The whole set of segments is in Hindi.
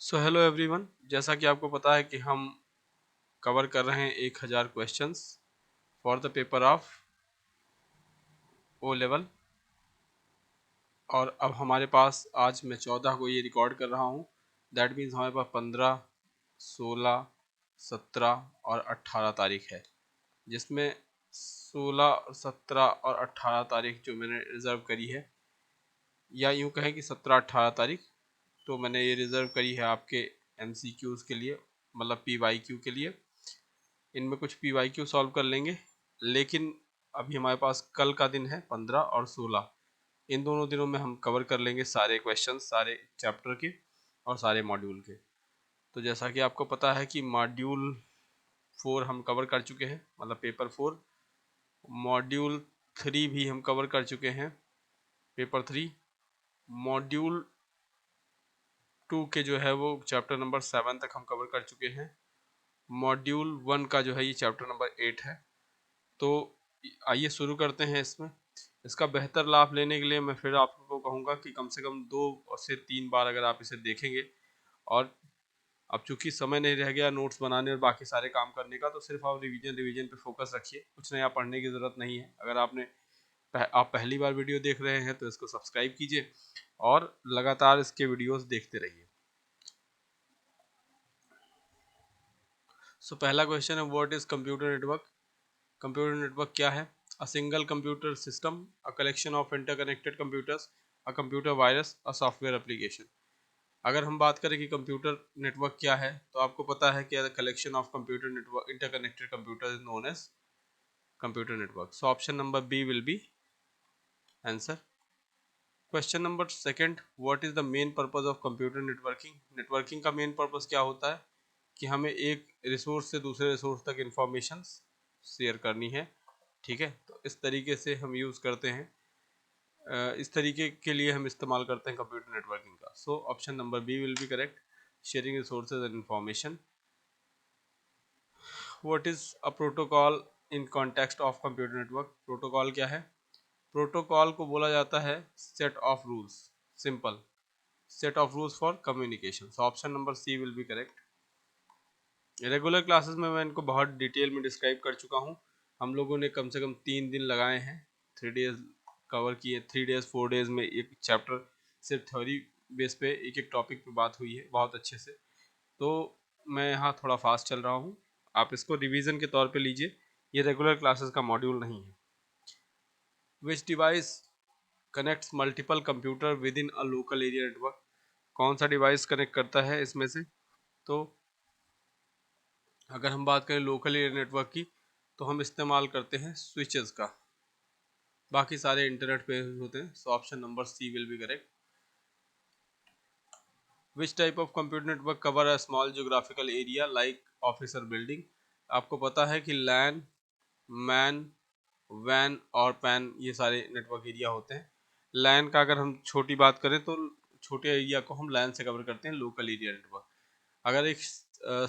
सो हेलो एवरीवन, जैसा कि आपको पता है कि हम कवर कर रहे हैं 1000 questions for the paper of O level. और अब हमारे पास आज मैं 14 को ये रिकॉर्ड कर रहा हूँ। दैट मीन्स हमारे पास 15, 16, 17 और 18 तारीख है, जिसमें 16, 17 और 18 तारीख जो मैंने रिज़र्व करी है, या यूँ कहें कि 17, 18 तारीख तो मैंने ये रिज़र्व करी है आपके MCQs के लिए, मतलब PYQ के लिए। इनमें कुछ PYQ सॉल्व कर लेंगे, लेकिन अभी हमारे पास कल का दिन है 15 और 16। इन दोनों दिनों में हम कवर कर लेंगे सारे क्वेश्चन, सारे चैप्टर के और सारे मॉड्यूल के। तो जैसा कि आपको पता है कि मॉड्यूल 4 हम कवर कर चुके हैं, मतलब पेपर 4। मॉड्यूल 3 भी हम कवर कर चुके हैं, पेपर 3। मॉड्यूल 2 के जो है वो चैप्टर नंबर 7 तक हम कवर कर चुके हैं। मॉड्यूल 1 का जो है ये चैप्टर नंबर 8 है। तो आइए शुरू करते हैं। इसका बेहतर लाभ लेने के लिए मैं फिर आपको कहूँगा कि कम से कम 2 से 3 बार अगर आप इसे देखेंगे, और अब चूंकि समय नहीं रह गया नोट्स बनाने और बाकी सारे काम करने का, तो सिर्फ आप रिवीजन पे फोकस रखिए, कुछ नया पढ़ने की ज़रूरत नहीं है। अगर आप पहली बार वीडियो देख रहे हैं तो इसको सब्सक्राइब कीजिए और लगातार इसके वीडियोस देखते रहिए। सो पहला क्वेश्चन है, what is computer network. Computer network क्या है? A single computer system, a collection of interconnected computers, a computer virus, a software application. अगर हम बात करें कि कंप्यूटर नेटवर्क क्या है, तो आपको पता है कि collection of computer network interconnected computer is known as computer network. So option number B will be answer. Question number second, what is the main purpose of computer networking. Networking का मेन पर्पस क्या होता है कि हमें एक रिसोर्स से दूसरे रिसोर्स तक इंफॉर्मेशन शेयर करनी है। ठीक है, तो इस तरीके से हम यूज़ करते हैं, इस तरीके के लिए हम इस्तेमाल करते हैं कंप्यूटर नेटवर्किंग का। So option number B will be correct, sharing resources and information. What is a protocol in context of computer network. Protocol क्या है? प्रोटोकॉल को बोला जाता है set of rules, simple set of rules for communication. So option number C will be correct. Regular classes में मैं इनको बहुत डिटेल में डिस्क्राइब कर चुका हूँ। हम लोगों ने कम से कम 3 दिन लगाए हैं, 3 डेज कवर किए। 3 डेज 4 डेज में एक चैप्टर सिर्फ थ्योरी बेस पे एक एक टॉपिक पे बात हुई है बहुत अच्छे से। तो मैं यहाँ थोड़ा फास्ट चल रहा हूँ, आप इसको रिवीजन के तौर पे लीजिए, ये रेगुलर क्लासेस का मॉड्यूल नहीं है। विच device connects multiple computer with in a local area network. कौन सा डिवाइस कनेक्ट करता है इसमें से? तो अगर हम बात करें लोकल एरिया नेटवर्क की, तो हम इस्तेमाल करते हैं स्विचेस का, बाकी सारे इंटरनेट पे होते हैं। So option number C will be correct. Which type of computer network cover a small geographical area like office और बिल्डिंग। आपको पता है कि लैन, मैन, वैन और पैन ये सारे नेटवर्क एरिया होते हैं। लैन का अगर हम छोटी बात करें तो छोटे एरिया को हम लैन से कवर करते हैं, लोकल एरिया नेटवर्क। अगर एक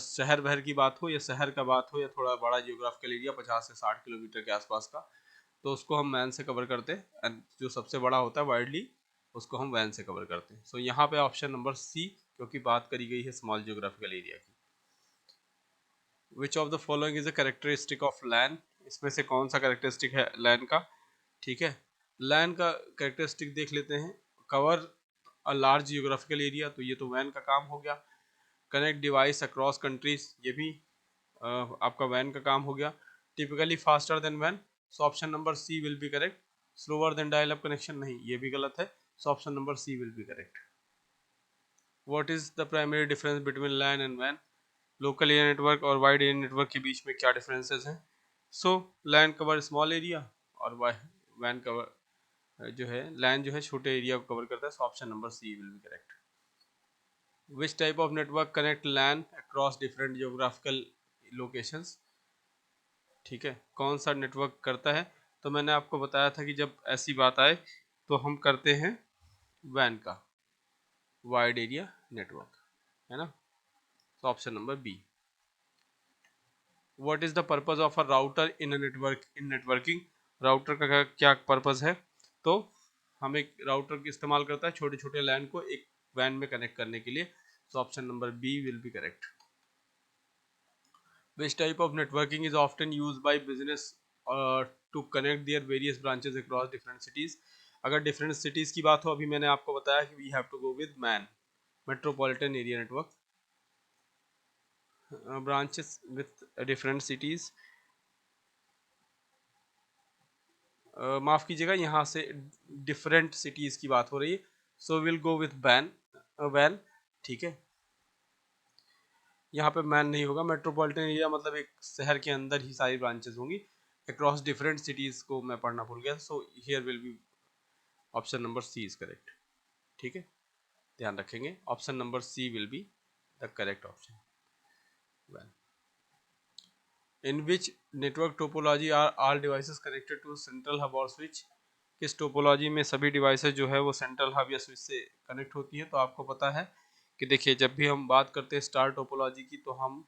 शहर भर की बात हो या शहर का बात हो या थोड़ा बड़ा जियोग्राफिकल एरिया 50 से 60 किलोमीटर के आसपास का, तो उसको हम मैन से कवर करते हैं, एंड जो सबसे बड़ा होता है वाइडली उसको हम वैन से कवर करते हैं। सो यहाँ पे ऑप्शन नंबर सी, क्योंकि बात करी गई है स्मॉल जियोग्राफिकल एरिया की। Which of the following is a characteristic of LAN. इसमें से कौन सा कैरेक्टरिस्टिक है लैन का? ठीक है, लैन का कैरेक्टरिस्टिक देख लेते हैं। Cover a large geographical area, तो ये तो वैन का काम हो गया। कनेक्ट डिवाइस अक्रॉस कंट्रीज, ये भी आपका वैन का काम हो गया। टिपिकली फास्टर देन वैन, so option number C will be correct. Slower than dial up connection, नहीं ये भी गलत है। So option number C will be correct. What is the primary difference between LAN and वैन। लोकल एरिया नेटवर्क और वाइड एरिया नेटवर्क के बीच में क्या डिफरेंसेस हैं? So LAN cover small area और वैन कवर जो है लैन जो है छोटे एरिया को कवर करता है। So option number C will be correct. Which type of network connect LAN across different geographical locations. ठीक है, कौन सा नेटवर्क करता है? तो मैंने आपको बताया था कि जब ऐसी बात आए तो हम करते हैं वैन का, वाइड एरिया नेटवर्क, है ना। तो option number B. What is the purpose of a router in a network in networking. Router का क्या पर्पस है? तो हम एक राउटर का इस्तेमाल करता है छोटे छोटे लैन को एक वैन में कनेक्ट करने के लिए। So option number B will be correct. Which type of networking is often used by business to connect their various branches across different cities? अगर different cities की बात हो, अभी मैंने आपको बताया कि we have to go with MAN, metropolitan area network, branches with different cities. माफ कीजिएगा, यहाँ से डिफरेंट सिटीज की बात हो रही है, so will go with ban वैन, ठीक है। यहाँ पे मैन नहीं होगा, मेट्रोपॉलिटन एरिया मतलब एक शहर के अंदर ही सारी ब्रांचेस होंगी, अक्रॉस डिफरेंट सिटीज को मैं पढ़ना भूल गया, so here will be option number C is correct, ठीक है, ध्यान रखेंगे, option number C will be the correct option. In which network topology are all devices connected to central hub और स्विच? किस टोपोलॉजी में सभी डिवाइसेस जो है वो सेंट्रल हब या स्विच से कनेक्ट होती है? तो आपको पता है कि देखिए, जब भी हम बात करते हैं स्टार टोपोलॉजी की, तो हम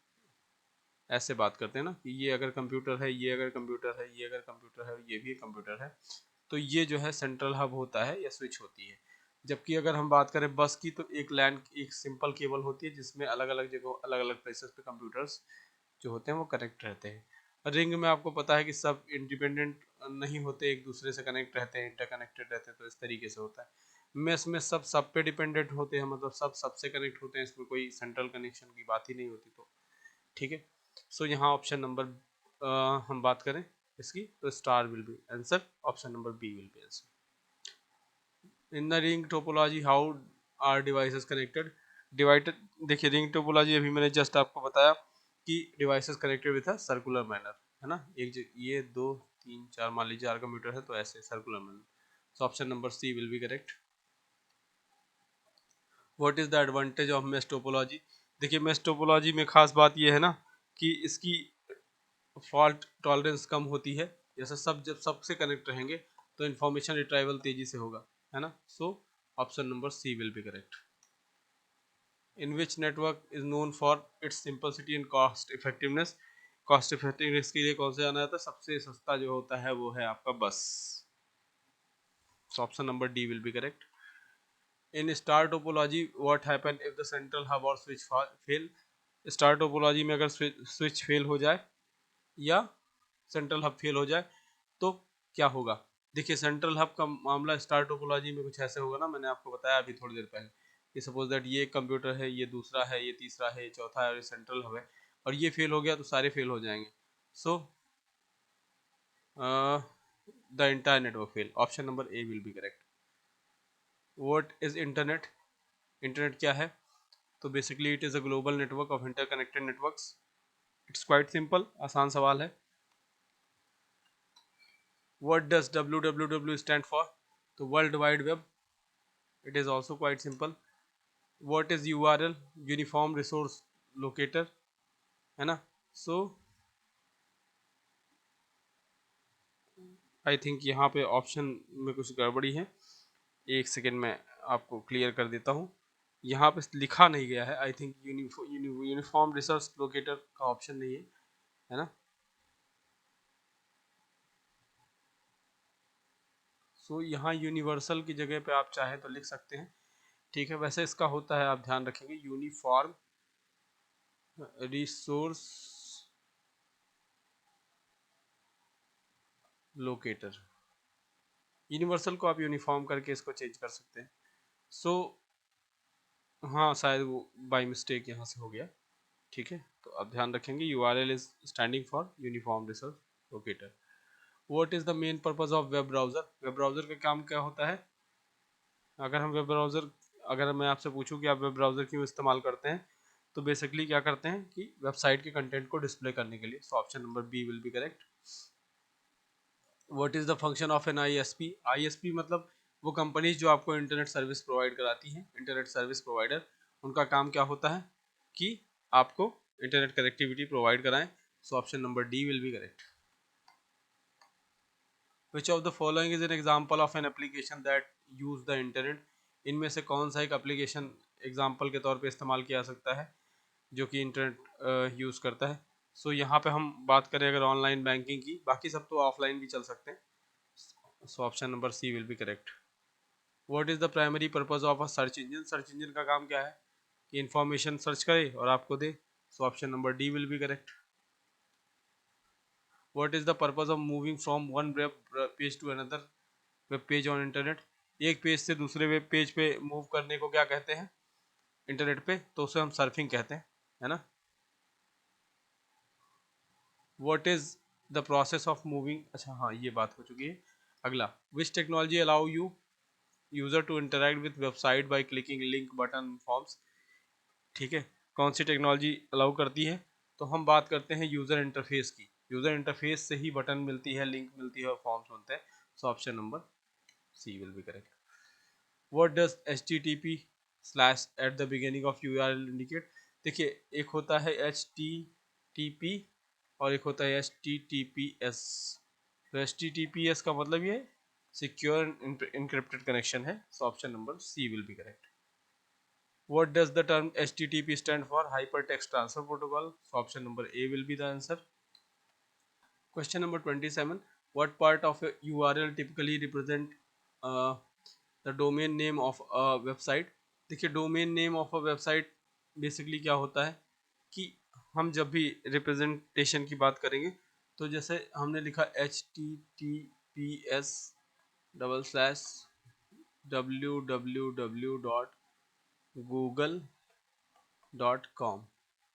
ऐसे बात करते हैं ना कि ये अगर कंप्यूटर है, ये अगर कंप्यूटर है, ये अगर कंप्यूटर है, ये भी कंप्यूटर है, तो ये जो है सेंट्रल हब होता है या स्विच होती है। जबकि अगर हम बात करें बस की, तो एक लैन, एक सिंपल केबल होती है जिसमें अलग अलग जगह, अलग अलग प्लेसेस पे कंप्यूटर्स जो होते हैं वो कनेक्ट रहते हैं। रिंग में आपको पता है कि सब इंडिपेंडेंट नहीं होते, एक दूसरे से कनेक्ट रहते हैं, इंटरकनेक्टेड रहते हैं, तो इस तरीके से होता है। मेस में सब पे डिपेंडेंट होते हैं, मतलब सब सबसे कनेक्ट होते हैं, इसमें कोई सेंट्रल कनेक्शन की बात ही नहीं होती, तो ठीक है। सो यहाँ ऑप्शन नंबर हम बात करें इसकी, तो star will be answer, option number B will be answer. In the ring topology how are devices connected? Divided, देखिए रिंग टोपोलॉजी अभी मैंने जस्ट आपको बताया कि devices connected with a circular manner, है ना, ये 2 3 4 मान लीजिए 4 कंप्यूटर है, तो ऐसे circular manner, so option number C will be correct. What is the advantage of mesh topology? देखिए मेश टोपोलॉजी में खास बात ये है ना कि इसकी फॉल्ट टॉलरेंस कम होती है, जैसे सब जब सबसे कनेक्ट रहेंगे तो इन्फॉर्मेशन रिट्राइवल तेजी से होगा, है ना, so option number C will be correct. In which network is known for its simplicity and cost effectiveness? Cost effectiveness के लिए कौन से जाना जाता है? सबसे सस्ता जो होता है वो है आपका बस, सो option number D will be correct. In star topology what happen if the central hub और स्विच फेल? स्टार टोपोलॉजी में अगर स्विच फेल हो जाए या सेंट्रल हब फेल हो जाए तो क्या होगा? देखिए सेंट्रल हब का मामला स्टार टोपोलॉजी में कुछ ऐसे होगा ना, मैंने आपको बताया अभी थोड़ी देर पहले कि सपोज दैट ये एक कंप्यूटर है, ये दूसरा है, ये तीसरा है, ये चौथा है, और ये सेंट्रल हब है, और ये फेल हो गया तो सारे फेल हो जाएंगे, so the entire network fail, option number A will be correct. What is internet? Internet क्या है? तो basically it is a global network of interconnected networks. It's quite simple, आसान सवाल है। What does www stand for? तो world wide web, it is also quite simple. What is URL? Uniform resource locator, है ना, सो आई थिंक यहाँ पे ऑप्शन में कुछ गड़बड़ी है, एक सेकेंड में आपको क्लियर कर देता हूँ। यहाँ पे लिखा नहीं गया है, I think uniform resource locator का ऑप्शन नहीं है ना, सो यहाँ यूनिवर्सल की जगह पे आप चाहे तो लिख सकते हैं, ठीक है। वैसे इसका होता है, आप ध्यान रखेंगे, यूनिफॉर्म रिसोर्स लोकेटर। यूनिवर्सल को आप यूनिफॉर्म करके इसको चेंज कर सकते हैं, सो हाँ शायद वो बाय मिस्टेक यहाँ से हो गया, ठीक है, तो आप ध्यान रखेंगे URL is standing for uniform resource locator. What is the main purpose of web browser? Web browser का काम क्या होता है? अगर हम वेब ब्राउजर, अगर मैं आपसे पूछूं कि आप वेब ब्राउजर क्यों इस्तेमाल करते हैं, तो बेसिकली क्या करते हैं कि वेबसाइट के कंटेंट को डिस्प्ले करने के लिए, so option number B will be correct. What is the function of an ISP? ISP मतलब वो कंपनीज जो आपको इंटरनेट सर्विस प्रोवाइड कराती हैं, इंटरनेट सर्विस प्रोवाइडर, उनका काम क्या होता है कि आपको इंटरनेट कनेक्टिविटी प्रोवाइड कराएं, सो option number D will be correct. Which of the following is an example of an application that use the internet? इनमें से कौन सा एक एप्लीकेशन एग्जांपल के तौर पे इस्तेमाल किया जा सकता है जो कि इंटरनेट यूज़ करता है? सो यहाँ पे हम बात करें अगर ऑनलाइन बैंकिंग की, बाकी सब तो ऑफलाइन भी चल सकते हैं, so option number C will be correct. What is the primary purpose of a search engine? Search engine का काम क्या है? कि इंफॉर्मेशन सर्च करे और आपको दे। So option number D will be correct. What is the purpose of moving from one web page to another web page on internet? एक पेज से दूसरे वेब पेज पे मूव करने को क्या कहते हैं इंटरनेट पे? तो उसे हम सर्फिंग कहते हैं, है ना। What is the process of moving, अच्छा हाँ ये बात हो चुकी है। अगला, which technology allow you user to interact with website by clicking link button forms? ठीक है, कौन सी टेक्नोलॉजी अलाउ करती है? तो हम बात करते हैं यूजर इंटरफेस की। यूजर इंटरफेस से ही बटन मिलती है, लिंक मिलती है और फॉर्म्स बनते हैं। So option number C will be correct. What does HTTP slash at the beginning of URL indicate? देखिए, एक होता है HTTP और एक होता है HTTPS। तो HTTPS का मतलब ये सिक्योर इनक्रिप्टेड कनेक्शन है। So option number C will be correct. What does the term HTTP stand for? Hypertext Transfer Protocol. So option number A will be the answer. Question number 27. What part of a URL typically represent uh, the domain name of a website? देखिए, domain name of a website basically क्या होता है कि हम जब भी रिप्रेजेंटेशन की बात करेंगे तो जैसे हमने लिखा HTTPS डबल स्लैश www.google.com।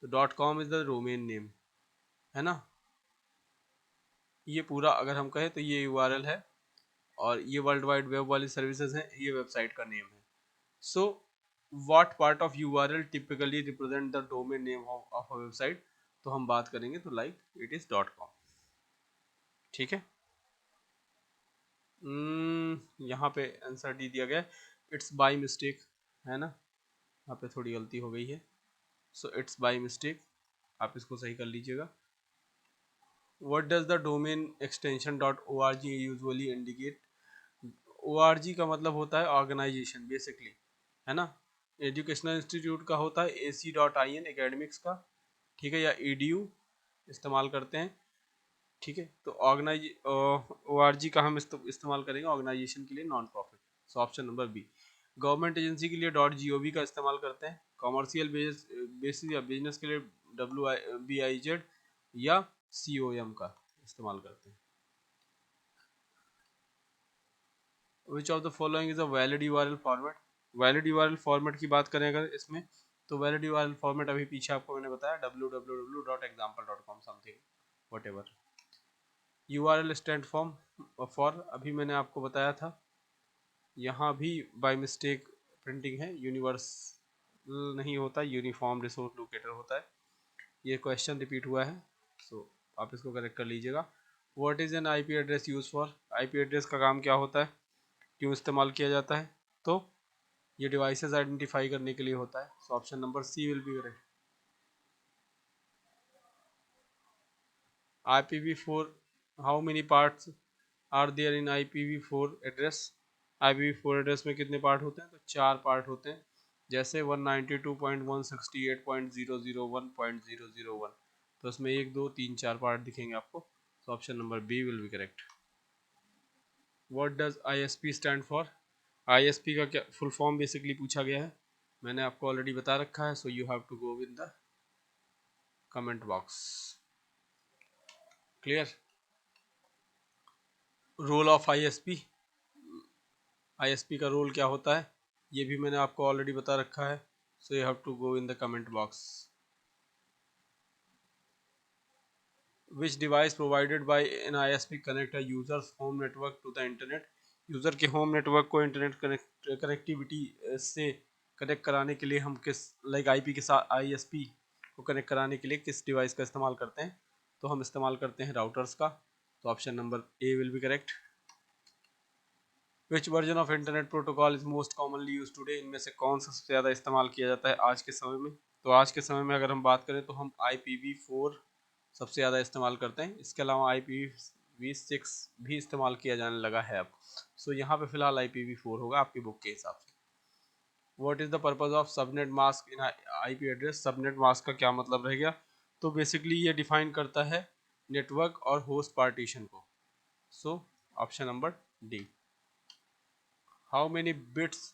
तो .com is the domain name, है ना। ये पूरा अगर हम कहें तो ये यूआरएल है और ये वर्ल्ड वाइड वेब वाली सर्विसेज हैं, ये वेबसाइट का नेम है। So what part of URL typically represent the domain name of a website? तो हम बात करेंगे तो लाइक इट इज .com। ठीक है। यहाँ पे आंसर डी दिया गया, इट्स बाय मिस्टेक, है ना। यहाँ पे थोड़ी गलती हो गई है। सो इट्स बाय मिस्टेक, आप इसको सही कर लीजिएगा। What does the domain extension .org usually indicate? ORG का मतलब होता है ऑर्गेनाइजेशन बेसिकली, है ना। एजुकेशनल इंस्टीट्यूट का होता है AC.in एकेडमिक्स का, ठीक है, या EDU इस्तेमाल करते हैं। ठीक है, तो ORG का हम इस्तेमाल करेंगे ऑर्गेनाइजेशन के लिए, non profit. So option number B. Government agency के लिए .gov का इस्तेमाल करते हैं। कॉमर्शियल बेसिस या बिजनेस के लिए WBIZ या COM का इस्तेमाल करते हैं। विच of the following is a valid URL format? Valid URL format की बात करें अगर इसमें, तो वैलिड यूआरएल फॉर्मेट अभी पीछे आपको मैंने बताया www.example.com something whatever. URL stand for अभी मैंने आपको बताया था, यहाँ भी बाय मिस्टेक प्रिंटिंग है, यूनिवर्सल नहीं होता, यूनिफॉर्म रिसोर्स लोकेटर होता है। ये क्वेश्चन रिपीट हुआ है, सो आप इसको करेक्ट कर लीजिएगा। What is an IP address use for? IP address का काम क्या होता है, क्यों इस्तेमाल किया जाता है? तो ये डिवाइसेस आइडेंटिफाई करने के लिए होता है। So option number C will be correct. IPv4, how many parts are there in IPv4 एड्रेस? IPv4 एड्रेस में कितने पार्ट होते हैं? तो 4 पार्ट होते हैं, जैसे 192.168.001.001, तो उसमें 1 2 3 4 पार्ट दिखेंगे आपको। तो option number B will be correct. What does ISP stand for? ISP का क्या फुल फॉर्म बेसिकली पूछा गया है, मैंने आपको ऑलरेडी बता रखा है। So you have to go with the comment box. Clear? Role of ISP, ISP का रोल क्या होता है ये भी मैंने आपको ऑलरेडी बता रखा है। So you have to go in the comment box. Which device provided by an ISP connect a user's home network to the internet? User के होम नेटवर्क को इंटरनेट कनेक्टिविटी से कनेक्ट कराने के लिए हम किस लाइक IP के साथ ISP को कनेक्ट कराने के लिए किस डिवाइस का इस्तेमाल करते हैं? तो हम इस्तेमाल करते हैं राउटर्स का। तो option number A will be correct. Which version of internet protocol is most commonly use today? इनमें से कौन सा सबसे ज़्यादा इस्तेमाल किया जाता है आज के समय में? तो आज के समय में अगर हम बात करें तो हम IPv4 सबसे ज़्यादा इस्तेमाल करते हैं। इसके अलावा IPv6 भी इस्तेमाल किया जाने लगा है अब। सो यहाँ पे फिलहाल IPv4 होगा आपकी बुक के हिसाब से। What is the purpose of subnet mask in IP address? Subnet mask का क्या मतलब रह गया? तो बेसिकली ये डिफाइन करता है नेटवर्क और होस्ट पार्टीशन को। So option number D. How many bits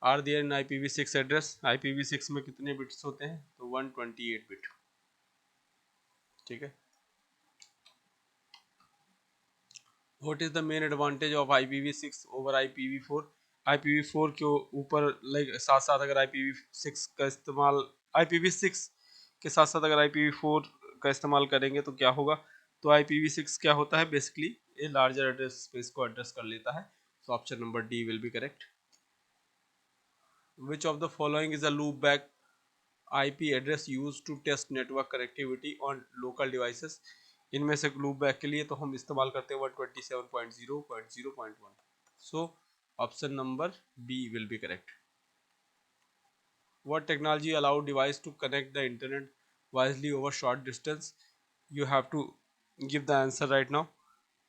are there in IPv6 address. IPv6 में कितने बिट्स होते हैं? तो 128 बिट। ठीक है। What is the main advantage of IPv6 over IPv4? IPv4 के ऊपर लाइक साथ साथ अगर IPv6 का इस्तेमाल IPv6 के साथ साथ अगर IPv4 का इस्तेमाल करेंगे तो क्या होगा? तो IPv6 क्या होता है? बेसिकली ये लार्जर एड्रेस स्पेस को एड्रेस कर लेता है। So option number D will be correct. Which of the following is a loop back IP address use to test network connectivity on local devices? इनमें से लूप बैक के लिए तो हम इस्तेमाल करते हैं 127.0.0.1। So option number B will be correct. What technology allow device to connect the internet wisely over short distance? You have to give the answer right now.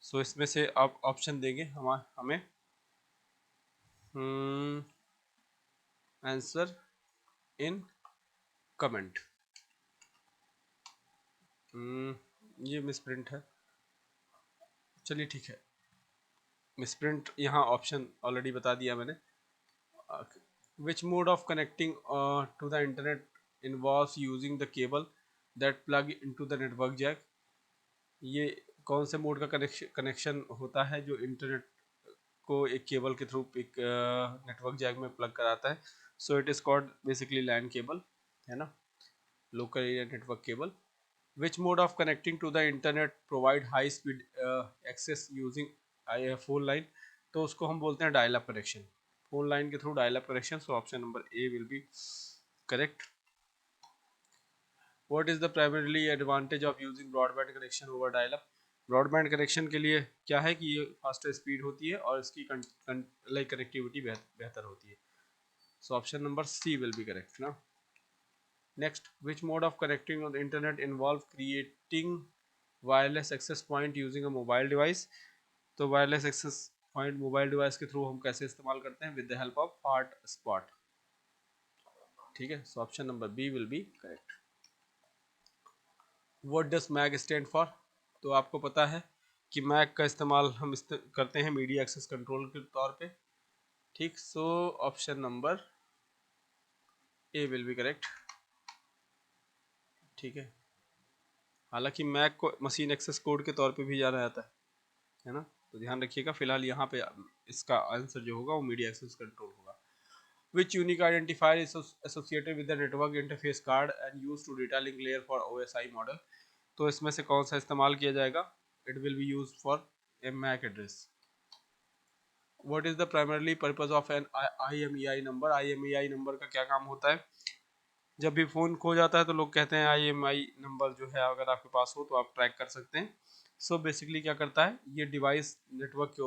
So इसमें से आप ऑप्शन देंगे हमें आंसर इन कमेंट। ये मिसप्रिंट है, चलिए ठीक है। मिसप्रिंट यहाँ ऑप्शन ऑलरेडी बता दिया मैंने। Which mode of connecting to the internet involves using the cable that plug into the network jack? ये कौन से मोड का कनेक्शन होता है जो इंटरनेट को एक केबल के थ्रू एक नेटवर्क जैक में प्लग कराता है? So it is called basically LAN cable, है ना, local area network cable. Which mode of connecting to the internet provide high speed access using phone line? तो उसको हम बोलते हैं dial up connection, phone line के through dial up connection. So option number A will be correct. What is the primarily advantage of using broadband connection over dial-up? Broadband connection के लिए क्या है कि ये फास्टर स्पीड होती है और इसकी लाइक कनेक्टिविटी बेहतर होती है। So option number C will be correct ना। Next, which mode of connecting on the internet involve creating wireless access point using a mobile device? तो wireless access point mobile device के थ्रू हम कैसे इस्तेमाल करते हैं? With the help of hotspot. ठीक है, so option number B will be correct. What does MAC stand for? तो आपको पता है कि मैग का इस्तेमाल हम करते हैं मीडिया एक्सेस कंट्रोल के तौर पे। ठीक, सो option number A will be correct. ठीक है, हालांकि मैग को मशीन एक्सेस कोड के तौर पे भी जाना जाता है ना, तो ध्यान रखिएगा। फिलहाल यहाँ पे इसका आंसर जो होगा वो मीडिया एक्सेस कंट्रोल होगा। Which unique identifier is associated with the network interface card and use to data link layer for OSI model? तो इसमें से कौन सा इस्तेमाल किया जाएगा? It will be use for a MAC address. What is the primarily purpose of an IMEI number? IMEI number का क्या काम होता है? जब भी फ़ोन खो जाता है तो लोग कहते हैं IMEI नंबर जो है अगर आपके पास हो तो आप ट्रैक कर सकते हैं। सो बेसिकली क्या करता है, ये डिवाइस नेटवर्क के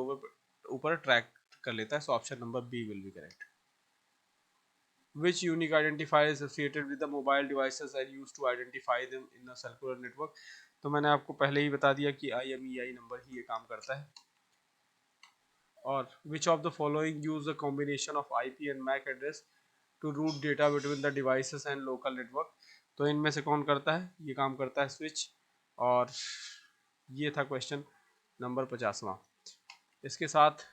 ऊपर ट्रैक कर लेता है। So option number B will be correct. Which unique identifier is associated with the mobile devices and used to identify them in a circular network? तो मैंने आपको पहले ही बता दिया कि IMEI नंबर ही ये काम करता है। और which of the following use a combination of IP and MAC address to route data between the devices and local network? तो इनमें से कौन करता है? ये काम करता है स्विच। और ये था क्वेश्चन नंबर 50वां। इसके साथ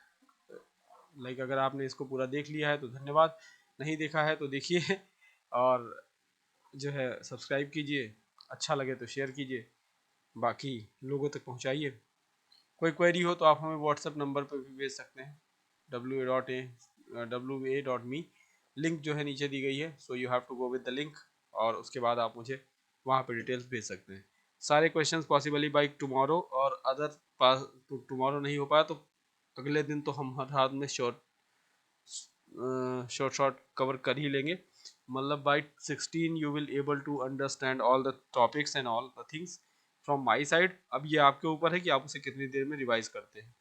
लाइक अगर आपने इसको पूरा देख लिया है तो धन्यवाद, नहीं देखा है तो देखिए और जो है सब्सक्राइब कीजिए, अच्छा लगे तो शेयर कीजिए, बाकी लोगों तक पहुंचाइए। कोई क्वेरी हो तो आप हमें व्हाट्सएप नंबर पर भी भेज सकते हैं wa.me। लिंक जो है नीचे दी गई है। So you have to go with the link और उसके बाद आप मुझे वहाँ पे डिटेल्स भेज सकते हैं। सारे क्वेश्चंस पॉसिबली बाई टुमारो, और अदर टुमारो नहीं हो पाया तो अगले दिन तो हम हर हाथ में शॉर्ट कवर कर ही लेंगे। मतलब by 16 you will able to understand all the topics and all the things from my side. अब ये आपके ऊपर है कि आप उसे कितनी देर में रिवाइज करते हैं।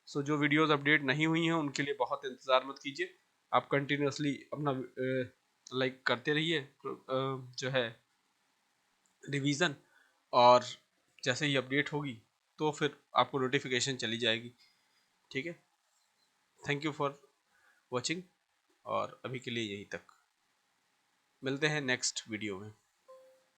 सो जो वीडियोस अपडेट नहीं हुई हैं उनके लिए बहुत इंतज़ार मत कीजिए, आप कंटिन्यूसली अपना लाइक करते रहिए जो है रिवीजन, और जैसे ही अपडेट होगी तो फिर आपको नोटिफिकेशन चली जाएगी। ठीक है, थैंक यू फॉर वॉचिंग, और अभी के लिए यहीं तक, मिलते हैं नेक्स्ट वीडियो में।